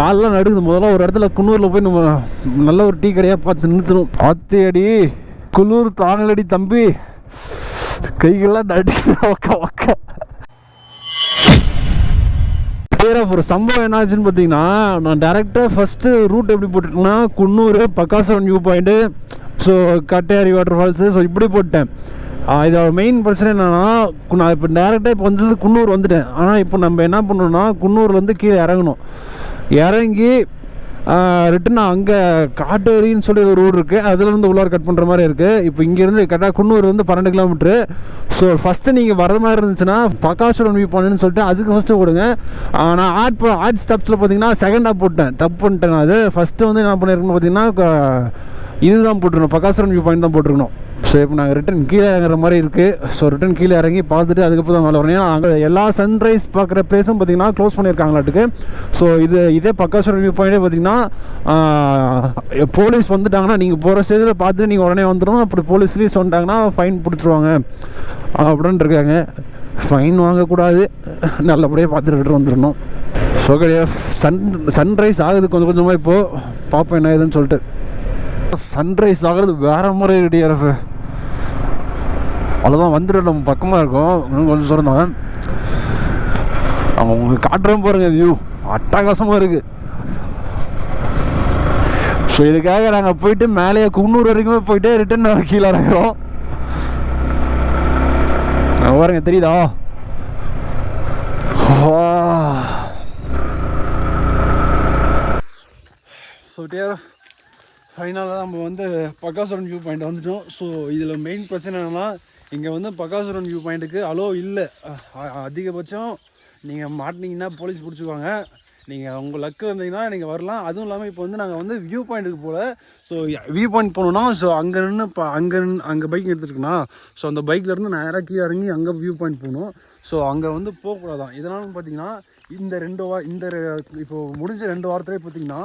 காலெலாம் நடுக்குது. முதல்ல ஒரு இடத்துல குன்னூரில் போய் நம்ம நல்ல ஒரு டீ கடையாக பார்த்து நிறுத்தணும். ஆத்தேடி குளூர் தாங்கலடி தம்பி, கைகள்லாம் நடுக்குது. ஒக்க ஒரு சம்பவம் என்னாச்சுன்னு பார்த்தீங்கன்னா, நான் டேரெக்டாக ஃபஸ்ட்டு ரூட் எப்படி போட்டுட்டேன்னா Coonoor, Bakasuram view point, so Katteri water falls, so இப்படி போட்டேன். இதோட மெயின் பிரச்சனை என்னென்னா, நான் இப்போ டேரெக்டாக இப்போ வந்தது குன்னூர் வந்துட்டேன். ஆனால் இப்போ நம்ம என்ன பண்ணணும்னா குன்னூர்லேருந்து கீழே இறங்கணும். இறங்கி ரிட்டன் அங்கே காட்டேரின்னு சொல்லி ஒரு ரோடு இருக்குது, அதுலேருந்து உள்ளார கட் பண்ணுற மாதிரி இருக்குது. இப்போ இங்கேருந்து கரெக்டாக குன்னூர் வந்து 12 கிலோமீட்ரு. ஸோ ஃபஸ்ட்டு நீங்கள் வர மாதிரி இருந்துச்சுன்னா பக்காசுரம் வியூ பாயிண்ட்னு சொல்லிட்டு அதுக்கு ஃபஸ்ட்டு போடுங்க. நான் ஆட் ஸ்டெப்ஸில் பார்த்தீங்கன்னா செகண்டாக போட்டேன், தப்பு பண்ணிட்டேன். அது ஃபஸ்ட்டு வந்து என்ன பண்ணியிருக்கேன்னு பார்த்தீங்கன்னா இதுதான் போட்டிருக்கணும், பக்காசுரம் வியூ பாயிண்ட் தான் போட்டிருக்கணும். ஸோ இப்போ நாங்கள் ரிட்டன் கீழே இறங்குற மாதிரி இருக்குது. ஸோ ரிட்டன் கீழே இறங்கி பார்த்துட்டு அதுக்கப்புறம் தான் மேலே வரணும். ஏன்னா அங்கே எல்லா சன்ரைஸ் பார்க்குற பிளேஸும் பார்த்திங்கன்னா க்ளோஸ் பண்ணியிருக்காங்களாட்டுக்கு. ஸோ இதே பக்காசுரம் வியூ பாயிண்ட்டே பார்த்திங்கன்னா போலீஸ் வந்துட்டாங்கன்னா நீங்கள் போகிற ஸ்டேஜில் பார்த்துட்டு நீங்கள் உடனே வந்துடணும். அப்படி போலீஸ்லேயும் சொன்னாங்கன்னா ஃபைன் பிடிச்சிருவாங்க அப்படின்னு இருக்காங்க. ஃபைன் வாங்கக்கூடாது, நல்லபடியாக பார்த்துட்டு வந்துடணும். ஸோ சன்ரைஸ் ஆகுது கொஞ்சம் கொஞ்சமாக. இப்போது பார்ப்போம் என்ன ஏதுன்னு சொல்லிட்டு. சன்ரைஸ் ஆகிறது வேறு மாதிரி டிஆர்எஃப், அவ்வளோதான் வந்துட்டு நம்ம பக்கமாக இருக்கும். இன்னும் கொஞ்சம் தூரம் தான். அவங்க உங்களுக்கு காட்டுறோம் பாருங்க, வியூ அட்டகாசமாக இருக்குது. ஸோ இதுக்காக நாங்கள் போயிட்டு மேலேயே குன்னூர் வரைக்குமே போயிட்டு ரிட்டன் நாங்கள் கீழே இறங்குறோம். பாருங்க தெரியுதா? ஸோ டிஆர்எஃப் ஃபைனலாக நம்ம வந்து பக்காசுரம் வியூ பாயிண்ட் வந்துட்டோம். ஸோ இதில் மெயின் பிரச்சனை என்னென்னா, இங்கே வந்து பக்காசுரம் வியூ பாயிண்ட்டுக்கு அலோ இல்லை. அதிகபட்சம் நீங்கள் மாட்டினீங்கன்னா போலீஸ் பிடிச்சிக்குவாங்க. நீங்கள் உங்கள் லக்கு வந்தீங்கன்னா நீங்கள் வரலாம். அதுவும் இல்லாமல் இப்போ வந்து நாங்கள் வந்து வியூ பாயிண்ட்டுக்கு போகல. ஸோ வியூ பாயிண்ட் போகணுன்னா ஸோ அங்கே நின்று அங்கே பைக் எடுத்துருக்குண்ணா. ஸோ அந்த பைக்லேருந்து நேராக கீழே இறங்கி அங்கே வியூ பாயிண்ட் போகணும். ஸோ அங்கே வந்து போகக்கூடாதான். இதனாலும் பார்த்தீங்கன்னா இந்த இப்போது முடிஞ்ச 2 வாரத்திலே பார்த்தீங்கன்னா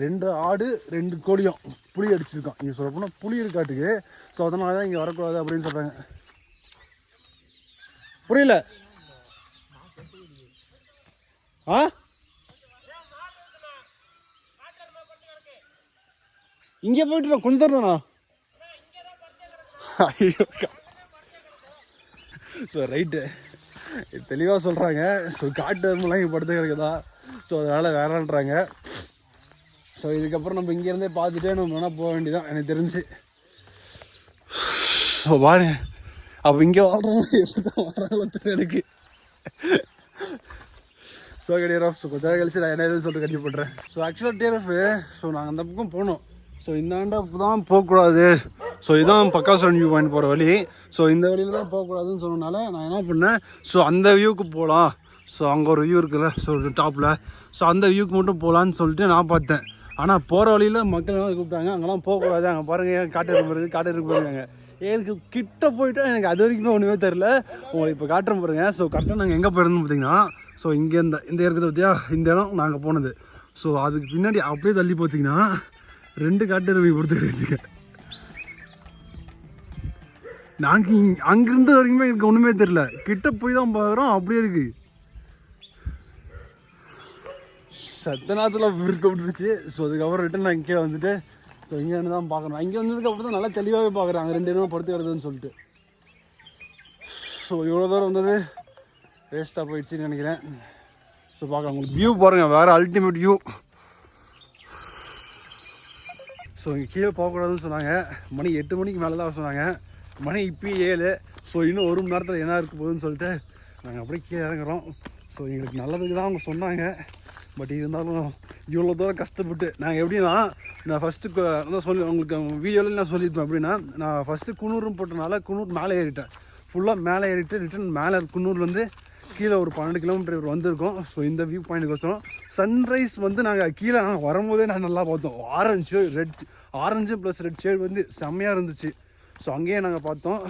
2 ஆடு 2 கோழியும் புளி அடிச்சிருக்கான். இங்கே சொல்ல போனால் புளி இருக்காட்டுக்கு. ஸோ அதனால தான் இங்கே வரக்கூடாது அப்படின்னு சொல்கிறாங்க. புரியல? இங்கே போயிட்டு கொஞ்சம் தரணும்ண்ணா. ஐயோ, ஸோ ரைட்டு, தெளிவாக சொல்கிறாங்க. ஸோ காட்டு எருமெல்லாம் இங்கே படுத்து கிடக்குதா. ஸோ அதனால் வேறான்றாங்க. ஸோ இதுக்கப்புறம் நம்ம இங்கேருந்தே பார்த்துட்டே நம்ம வேணால் போக வேண்டியதான் எனக்கு தெரிஞ்சு. ஸோ பாரு, அப்போ இங்கே வாழ்றவங்க எப்படி தான் வர்றாங்களோ தெரியும் எனக்கு. ஸோ டிஆர்எஃப், ஸோ கொஞ்சம் கழிச்சு நான் என்ன எதுன்னு சொல்லிட்டு கண்டிப்பாக பண்ணுறேன். ஸோ ஆக்சுவலாக டிஆர்எஃப், ஸோ நாங்கள் அந்த பக்கம் போனோம். ஸோ இந்த ஆண்டாக தான் போகக்கூடாது. ஸோ இதுதான் பக்காசுரம் வியூ பாயிண்ட் போகிற வழி. ஸோ இந்த வழியில் தான் போகக்கூடாதுன்னு சொன்னனால நான் என்ன பண்ணேன், ஸோ அந்த வியூவுக்கு போகலாம். ஸோ அங்கே ஒரு வியூ இருக்குல்ல, ஸோ டாப்பில், ஸோ அந்த வியூக்கு மட்டும் போகலான்னு சொல்லிட்டு நான் பார்த்தேன். ஆனால் போகிற வழியில் மக்கள் எல்லாம் கூப்பிட்டாங்க, அங்கெல்லாம் போகக்கூடாது, அங்கே பாருங்கள் காட்டு இருப்பாங்க. எனக்கு கிட்ட போயிட்டு எனக்கு அது வரைக்குமே ஒன்றுமே தெரில. உங்களுக்கு இப்போ காட்டுறோம் பாருங்க. ஸோ கரெக்டாக நாங்கள் எங்கே போயிருந்தோம் பார்த்தீங்கன்னா, ஸோ இங்கே இந்த இருக்குது பார்த்தியா, இந்த இடம் நாங்கள் போனது. ஸோ அதுக்கு பின்னாடி அப்படியே தள்ளி பார்த்தீங்கன்னா 2 காட்டு எருமை கொடுத்துருக்கு. நாங்கள் அங்கேருந்து வரைக்குமே எனக்கு ஒன்றுமே தெரில, கிட்ட போய் தான் பார்க்குறோம் அப்படியே இருக்குது. சத்தநாத்தில் விருக்கப்பட்டுருச்சு. ஸோ அதுக்கப்புறம் ரிட்டன் நான் இங்கே வந்துட்டு ஸோ இங்கே வந்து தான் பார்க்கணும். இங்கே வந்ததுக்கப்புறம் தான் நல்லா தெளிவாகவே பார்க்குறாங்க 2 பேரும் படுத்து கிடக்குதுன்னு சொல்லிட்டு. ஸோ இவ்வளோ தூரம் வந்தது வேஸ்ட்டாக போயிடுச்சுன்னு நினைக்கிறேன். ஸோ பார்க்கலாம், உங்களுக்கு வியூ பாருங்கள், வேறு அல்டிமேட் வியூ. ஸோ இங்கே கீழே போகக்கூடாதுன்னு சொன்னாங்க. மணி 8 மணிக்கு மேலே தான் சொன்னாங்க. மணி இப்போயும் 7. ஸோ இன்னும் 1 மணி நேரத்தில் என்ன இருக்க போகுதுன்னு சொல்லிட்டு நாங்கள் அப்படியே கீழே இறங்குறோம். ஸோ எங்களுக்கு நல்லதுக்கு தான் அவங்க சொன்னாங்க. பட் இருந்தாலும் இவ்வளோ தூரம் கஷ்டப்பட்டு நாங்கள் எப்படின்னா, நான் ஃபஸ்ட்டு தான் உங்களுக்கு வீடியோவில் நான் சொல்லியிருப்பேன். எப்படின்னா, நான் ஃபஸ்ட்டு குன்னூரும் போட்டனால குன்னூர் மேலே ஏறிட்டேன். ஃபுல்லாக மேலே ஏறிட்டு ரிட்டன் மேலே குன்னூர்லேருந்து கீழே ஒரு 12 கிலோமீட்டர் வந்திருக்கோம். ஸோ இந்த வியூ பாயிண்ட்டுக்கு வச்சோம். சன்ரைஸ் வந்து நாங்கள் கீழே வரும்போதே நான் நல்லா பார்த்தோம். ஆரஞ்சு ப்ளஸ் ரெட் ஷேட் வந்து செம்மையாக இருந்துச்சு. ஸோ அங்கேயே நாங்கள் பார்த்தோம்.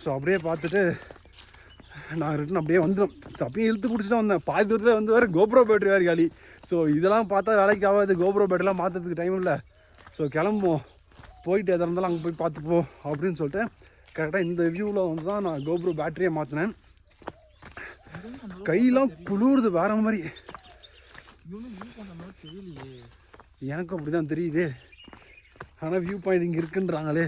ஸோ அப்படியே பார்த்துட்டு நான் ரிட்டன் அப்படியே வந்துடும். ஸோ அப்படியே இழுத்து பிடிச்சிட்டு வந்தேன். பாதி தூரத்தில் வந்து வேறு கோப்ரோ பேட்டரி வேறு காலி. ஸோ இதெல்லாம் பார்த்தா வேலைக்கு ஆகாது, கோப்ரோ பேட்டரிலாம் மாற்றுறதுக்கு டைம் இல்லை. ஸோ கிளம்புவோம், போயிட்டு எதாக இருந்தாலும் அங்கே போய் பார்த்துப்போம் அப்படின்னு சொல்லிட்டு கரெக்டாக இந்த வியூவில் வந்து தான் நான் கோப்ரோ பேட்டரியை மாற்றினேன். கையெல்லாம் குளிருது வேறு மாதிரி. எனக்கும் அப்படி தான் தெரியுது. ஆனால் வியூ பாயிண்ட் இங்கே இருக்குன்றாங்களே,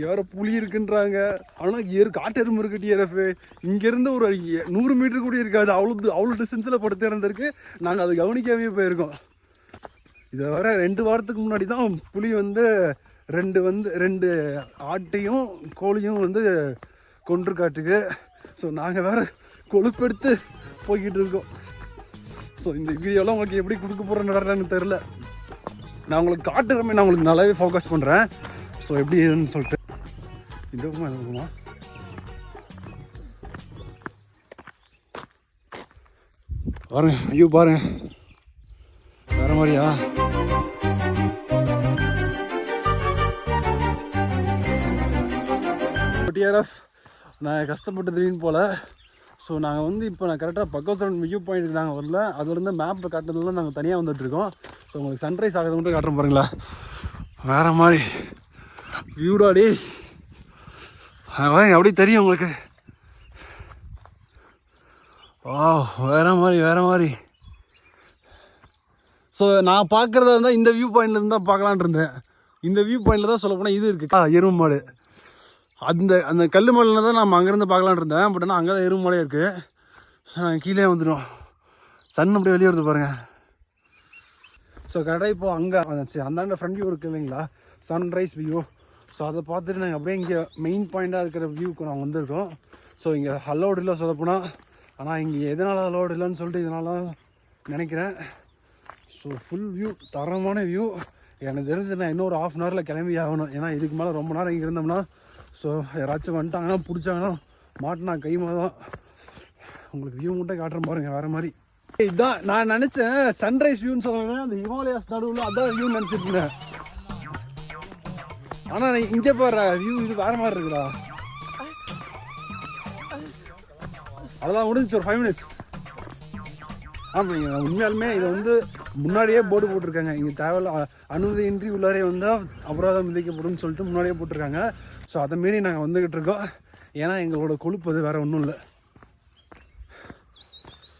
வேறு புலி இருக்குன்றாங்க. ஆனால் காட்டெருமை இருக்கு டிஆர்எஃப். இங்கேருந்து ஒரு 100 மீட்டர் கூட இருக்காது, அவ்வளோ டிஸ்டன்ஸில் படுத்து இருந்திருக்கு. நாங்கள் அதை கவனிக்காமே போயிருக்கோம். இதை வர 2 வாரத்துக்கு முன்னாடி தான் புலி வந்து ரெண்டு ஆட்டையும் கோழியும் வந்து கொன்று காட்டுக்கு. ஸோ நாங்கள் வேறு கொழுப்பெடுத்து போய்கிட்டு இருக்கோம். ஸோ இந்த வீடியோலாம் உங்களுக்கு எப்படி கொடுக்க போகிறேன்னு எனக்கு தெரில. நான் உங்களுக்கு காட்டுறமே, நான் உங்களுக்கு நல்லாவே ஃபோக்கஸ் பண்ணுறேன். ஸோ எப்படி இதுன்னு சொல்லிட்டு இந்த பக்கமாக இருக்குமா பாருங்க, ஐயோ பாருங்க வேற மாதிரியா. டிஆர்எஃப் நான் கஷ்டப்பட்டதுன்னு போல். ஸோ நாங்கள் வந்து இப்போ நான் கரெக்டாக பக்கத்தில் வியூ பாயிண்ட்டுக்கு நாங்கள் வரல. அதுலேருந்து மேப்பில் காட்டுறதுலாம் நாங்கள் தனியாக வந்துட்டுருக்கோம். ஸோ உங்களுக்கு சன்ரைஸ் ஆகிறது மட்டும் காட்டுறோம் பாருங்களா. வேறு மாதிரி வியூடாடி அப்படி தெரியும் உங்களுக்கு. வேறு மாதிரி. ஸோ நான் பார்க்குறதா இருந்தால் இந்த வியூ பாயிண்ட்லேருந்து தான் பார்க்கலான் இருந்தேன். இந்த வியூ பாயிண்டில் தான் சொல்ல போனால் இது இருக்குது, எருமை மாடு. அந்த கல் மலையில் தான் நம்ம அங்கேருந்து பார்க்கலான் இருந்தேன். பட் ஆனால் அங்கே தான் எருமை மாடே இருக்குது. ஸோ நாங்கள் கீழே வந்துடும். சன் அப்படியே வெளியே வருது பாருங்கள். ஸோ கரெக்டாக இப்போது அங்கே அந்தாண்ட ஃப்ரண்ட் வியூ இருக்குது இல்லைங்களா, சன்ரைஸ் வியூ. ஸோ அதை பார்த்துட்டு நாங்கள் அப்படியே இங்கே மெயின் பாயிண்ட்டாக இருக்கிற வியூக்கு நாங்கள் வந்திருக்கோம். ஸோ இங்கே அலோடு இல்லை சொல்லப்போனால். ஆனால் இங்கே எதனால் அலோடு இல்லைன்னு சொல்லிட்டு இதனால நினைக்கிறேன். ஸோ ஃபுல் வியூ, தரமான வியூ. எனக்கு தெரிஞ்சு நான் இன்னொரு 1/2 hour கிளம்பி ஆகணும். ஏன்னா இதுக்கு மேலே ரொம்ப நேரம் இங்கே இருந்தோம்னா ஸோ யாராச்சும் வந்துட்டாங்கன்னா பிடிச்சாங்கன்னா மாட்டினா கைமா தான். உங்களுக்கு வியூ மட்டும் காட்டுறேன் பாருங்கள் வேறு மாதிரி. இதுதான் நான் நினச்சேன் சன்ரைஸ் வியூன்னு சொல்லுவேன். அந்த ஹிமாலயாஸ் நடுவில் அதான் வியூன்னு நினச்சிருந்தேன். ஆனால் இங்கே பாரு வியூ இது வேறு மாதிரி இருக்குடா. அதான் முடிஞ்சிச்சு ஒரு 5 minutes. ஆமாங்க, உண்மையாலுமே இதை வந்து முன்னாடியே போர்டு போட்டிருக்காங்க. இங்கே தேவையில்ல அனுமதியின்றி உள்ளாரே வந்தால் அபராதம் விதிக்கப்படும் சொல்லிட்டு முன்னாடியே போட்டிருக்காங்க. ஸோ அதை மாரி நாங்கள் வந்துக்கிட்டு இருக்கோம். ஏன்னா எங்களோட கொழுப்பு அது வேறு ஒன்றும் இல்லை.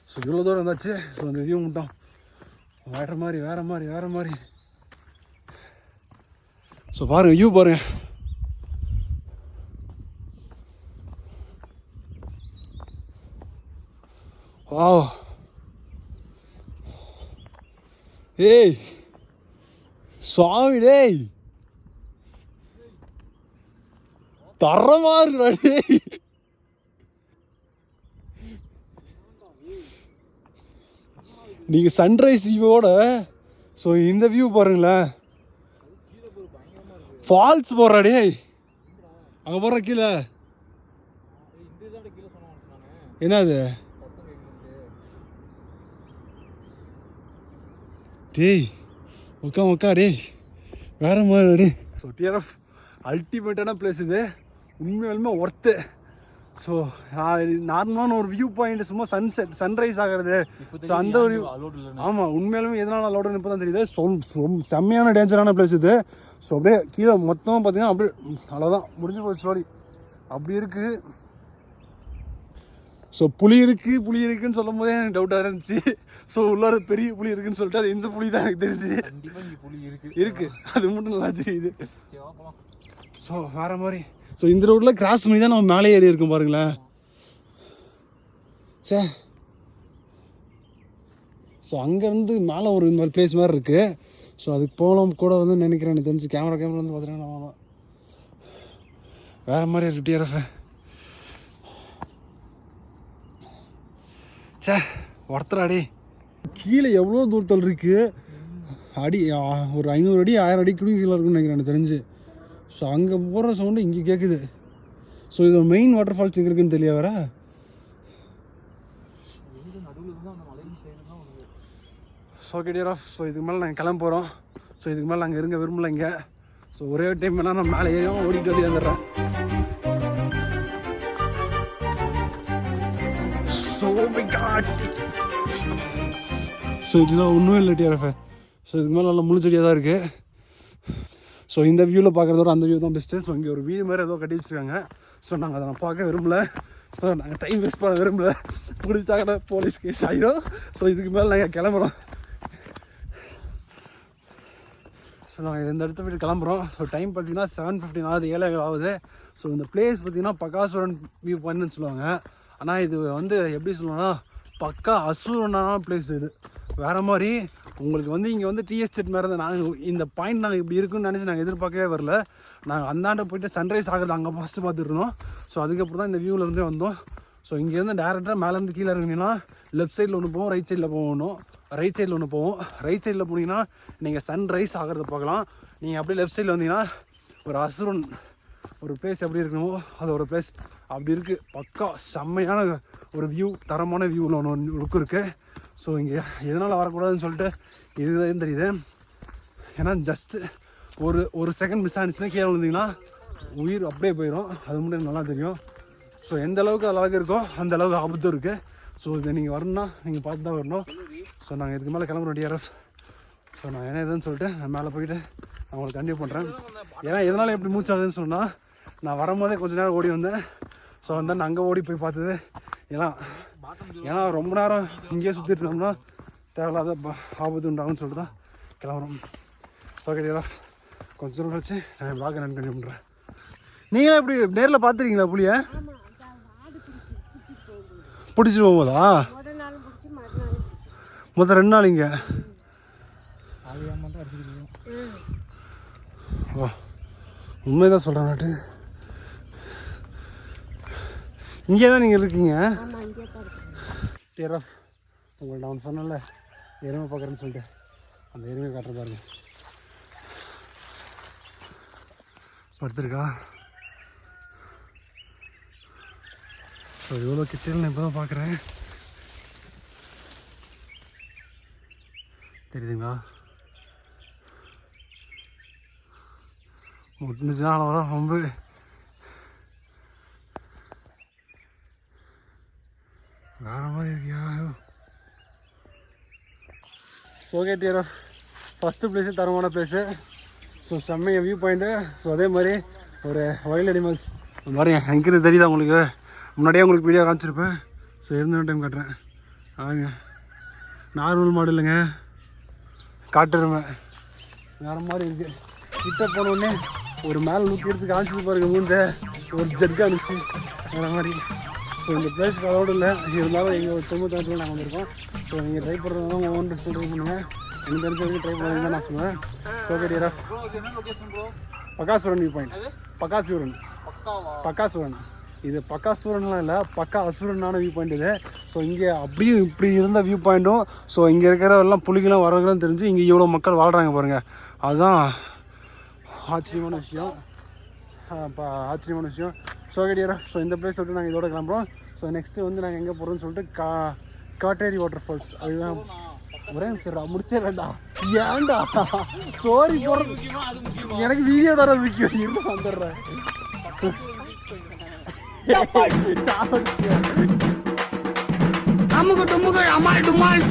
ஸோ இவ்வளோ தூரம் வந்தாச்சு. ஸோ அந்த வியூ மட்டும் வேறு மாதிரி. ஸோ பாருங்கள் வியூ பாருங்கள். வாவ், ஏய் சுவாமி டேய், தரமா இருக்குடா டேய். நீங்க சன்ரைஸ் வியூவோட ஸோ இந்த வியூ பாருங்களேன். ஃபால்ஸ் போடுறா டேய், அங்கே போடுற கீழே என்னது டேய், உக்கா டேய் வேற மாதிரி டே. ஸோ டிஆர்எஃப் அல்டிமேட்டான பிளேஸ் இது, உண்மையாலுமே ஒர்த்து. ஸோ நார்மலான ஒரு வியூ பாயிண்ட் சும்மா சன்ரைஸ் ஆகிறது. ஸோ அந்த ஒரு ஆமாம், உண்மையாலுமே எதனால் அலோடுன்னு இப்போ தான் தெரியுது. செம்மையான டேஞ்சரான பிளேஸ் இது. ஸோ அப்படியே கீழே மொத்தமாக பார்த்தீங்கன்னா அப்படியே அவ்வளோதான் முடிஞ்சு போச்சு ஸ்டோரி. அப்படி இருக்குது. ஸோ புலி இருக்குன்னு சொல்லும் போதே எனக்கு டவுட்டாக இருந்துச்சு. ஸோ உள்ளார பெரிய புலி இருக்குன்னு சொல்லிட்டு அது எந்த புலி தான் எனக்கு தெரிஞ்சு இருக்கு, அது மட்டும் நல்லா தெரியுது. ஸோ வேறு மாதிரி. ஸோ இந்த ரோட்டில் கிராஸ் பண்ணி தான் நம்ம மேலே ஏறி இருக்கோம் பாருங்களேன். சே, ஸோ அங்கேருந்து மேலே ஒரு மாதிரி பிளேஸ் மாதிரி இருக்குது. ஸோ அதுக்கு போகலாம் கூட வந்து நினைக்கிறேன். எனக்கு தெரிஞ்சு கேமரா வந்து பார்த்தீங்கன்னா வேறு மாதிரி இருக்குது டிஆர்எஃப். சே ஒருத்தராடி கீழே எவ்வளோ தூரத்தில் இருக்குது அடி, ஒரு 500 அடி 1000 அடி கீழே இருக்குன்னு நினைக்கிறேன் எனக்கு தெரிஞ்சு. ஸோ அங்கே போகிற சவுண்டு இங்கே கேட்குது. ஸோ இது மெயின் வாட்டர் ஃபால்ஸ் எங்கே இருக்குன்னு தெரிய வர. ஸோ டிஆர்எஃப், ஸோ இதுக்கு மேலே நாங்கள் கிளம்ப போகிறோம். ஸோ இதுக்கு மேலே நாங்கள் இருங்க விரும்பல இங்கே. ஸோ ஒரே டைம் வேணால் நான் மேலே ஏறியும் ஓடிட்டு வந்து வந்துடுறேன். ஸோ இதுதான் ஒன்றும் இல்லை டிஆர்எஃப். ஸோ இதுக்கு மேலே நல்லா முழு செடியாக தான் இருக்குது. ஸோ இந்த வியூவில் பார்க்குறதோட அந்த வியூ தான் பெஸ்ட்டு. ஸோ இங்கே ஒரு வீடு மாதிரி ஏதோ கட்டி வச்சுருக்காங்க. ஸோ நாங்கள் அதை நான் பார்க்க விரும்பல. ஸோ நாங்கள் டைம் வேஸ்ட் பண்ண விரும்பல, பிடிச்சாங்கன்னா போலீஸ் கேஸ் ஆகிடும். ஸோ இதுக்கு மேலே நாங்கள் கிளம்புறோம். ஸோ நாங்கள் இந்த இடத்த விட்டு கிளம்புறோம். ஸோ டைம் பார்த்தீங்கன்னா 7:15 ஆகுது, 7 ஆகுது. ஸோ இந்த பிளேஸ் பார்த்தீங்கன்னா பக்காசுரன் வியூ பாயிண்ட்னு சொல்லுவாங்க. ஆனால் இது வந்து எப்படி சொல்லணும்னா பக்கா அசுரனான பிளேஸ். இது வேறு மாதிரி உங்களுக்கு வந்து இங்கே வந்து டீ எஸ்டேட் மாதிரி தான். நாங்கள் இந்த பாயிண்ட் நாங்கள் இப்படி இருக்குன்னு நினச்சி நாங்கள் எதிர்பார்க்கவே வரல. நாங்கள் அந்தாண்ட போய்ட்டு சன்ரைஸ் ஆகிறது அங்கே ஃபஸ்ட்டு பார்த்துருந்தோம். ஸோ அதுக்கப்புறம் தான் இந்த வியூவிலேருந்தே வந்தோம். ஸோ இங்கேருந்து டேரெக்டாக மேலேருந்து கீழே இறங்கினீங்கன்னா லெஃப்ட் சைடில் ஒன்று போவோம், ரைட் சைடில் போகணும். ரைட் சைடில் ஒன்று போவோம். ரைட் சைடில் போனீங்கன்னா நீங்கள் சன்ரைஸ் ஆகிறத பார்க்கலாம். நீங்கள் அப்படியே லெஃப்ட் சைடில் வந்தீங்கன்னா ஒரு அசுரன் ஒரு பிளேஸ் எப்படி இருக்கணுமோ அது ஒரு பிளேஸ் அப்படி இருக்குது. பக்கா செம்மையான ஒரு வியூ, தரமான வியூவில் ஒன்று லுக் இருக்குது. ஸோ இங்கே எதனால் வரக்கூடாதுன்னு சொல்லிட்டு இதுதான் தெரியுது. ஏன்னா ஜஸ்ட்டு ஒரு செகண்ட் மிஸ் ஆனிச்சுன்னா கீழே விழுந்தீங்கன்னா உயிர் அப்படியே போயிடும். அது மட்டும் நல்லா தெரியும். ஸோ எந்த அளவுக்கு அழகாக இருக்கோ அந்த அளவுக்கு ஆபத்தும் இருக்குது. ஸோ இதை நீங்கள் வரணும்னா நீங்கள் பார்த்து தான் வரணும். ஸோ நாங்கள் இதுக்கு மேலே கிளம்புறோம் டிஆர்எஃப். ஸோ நான் என்ன இதுன்னு சொல்லிட்டு நான் மேலே போயிட்டு நான் உங்களுக்கு கண்டினியூ பண்ணுறேன். ஏன்னா எதனால் எப்படி மூச்சாகுதுன்னு சொன்னால் நான் வரும்போதே கொஞ்சம் நேரம் ஓடி வந்தேன். ஸோ வந்து நான் அங்கே ஓடி போய் பார்த்தது ஏன்னா ரொம்ப நேரம் இங்கேயே சுற்றிட்டு இருந்தோம்னா தேவையில்லாத ஆபத்து உண்டாகும்னு சொல்லிட்டு தான் கிளம்புறோம். ஸோ ஓகே டிஆர்எஃப், கொஞ்சம் தூரம் கழிச்சு நான் பிளாக் நான் கண்டினியூ பண்ணுறேன். நீங்களே எப்படி நேரில் பார்த்துருக்கீங்களா புளியை பிடிச்சிட்டு போகும்போதா? மொத்தம் 2 நாள் இங்கே. உண்மைதான் சொல்கிறேன் நாட்டு. இங்கே தான் நீங்கள் இருக்கீங்க டிஆர்எஃப். உங்கள்ட்ட அவன் சொன்னல எருமை பார்க்குறேன்னு சொல்லிட்டு அந்த எருமையை காட்டுற பாருங்க. படுத்துருக்கா. ஸோ எவ்வளோ கிட்டே நான் இப்போ தான் பார்க்குறேன். தெரியுதுங்களா? முட்டுச்சுன்னா அவ்வளோதான் ரொம்ப வேறு மாதிரி இருக்கியா. ஓகே டிஆர்எஃப், ஃபஸ்ட்டு பிளேஸு தரமான பிளேஸு. ஸோ செம்மைய வியூ பாயிண்ட்டு. ஸோ அதே மாதிரி ஒரு வைல்ட் அனிமல்ஸ் மாதிரி எங்கிருந்து தெரியுதா உங்களுக்கு? முன்னாடியே உங்களுக்கு வீடியோ காமிச்சிருப்பேன். ஸோ இருந்த டைம் காட்டுறேன். ஆங்க நார்மல் மாடு இல்லைங்க, காட்டுருமே வேறு மாதிரி இருக்குது. கிட்ட போனோடனே ஒரு மேலே 100 காமிச்சது பாருங்கள். மூஞ்ச ஒரு ஜர்க் அனுப்பிச்சு வேறு மாதிரி. ஸோ இந்த பிளேஸ் அதோடு இல்லை, இருந்தாலும் எங்கள் ஒரு தொண்ணூத்தாட்டில் நாங்கள் வந்திருக்கோம். ஸோ நீங்கள் ட்ரை பண்ணுறதுனால உங்கள் ஓன் ட்ரெஸ் ட்ரை பண்ணுங்கள். எனக்கு தெரிஞ்ச வரைக்கும் ட்ரை பண்ணுறது தான் நான் சொல்லுவேன். So okay TRF, Bakasuran view point. Bakasuran இது பக்காசுரன்லாம் இல்லை, பக்கா அசுரனான வியூ பாயிண்ட் இது. ஸோ இங்கே அப்படியும் இப்படி இருந்த வியூ பாயிண்ட்டும். ஸோ இங்கே இருக்கிற எல்லாம் புலிகளும் வரவங்களும் தெரிஞ்சு இங்கே இவ்வளோ மக்கள் வாழ்கிறாங்க பாருங்கள். அதுதான் ஆச்சரியமான விஷயம். ஆச்சரியமான விஷயம். ஸோ ஓகே டிஆர்எஃப், ஸோ இந்த பிளேஸ் விட்டு நாங்கள் இதோட கிளம்புறோம். ஸோ நெக்ஸ்ட்டு வந்து நாங்கள் எங்கே போகிறோம்னு சொல்லிட்டு காட்டேரி வாட்டர் ஃபால்ஸ். அதுதான் ஒரே நிமிஷம் முடிச்சிடறேன்டா. ஏன்டா ஸ்டோரி போடுறது எனக்கு வீடியோ தர முக்கியம். இருந்து வந்துடுறேன். அம்முக்கு டும்முக்கு அம்மாள் டும்மாள்.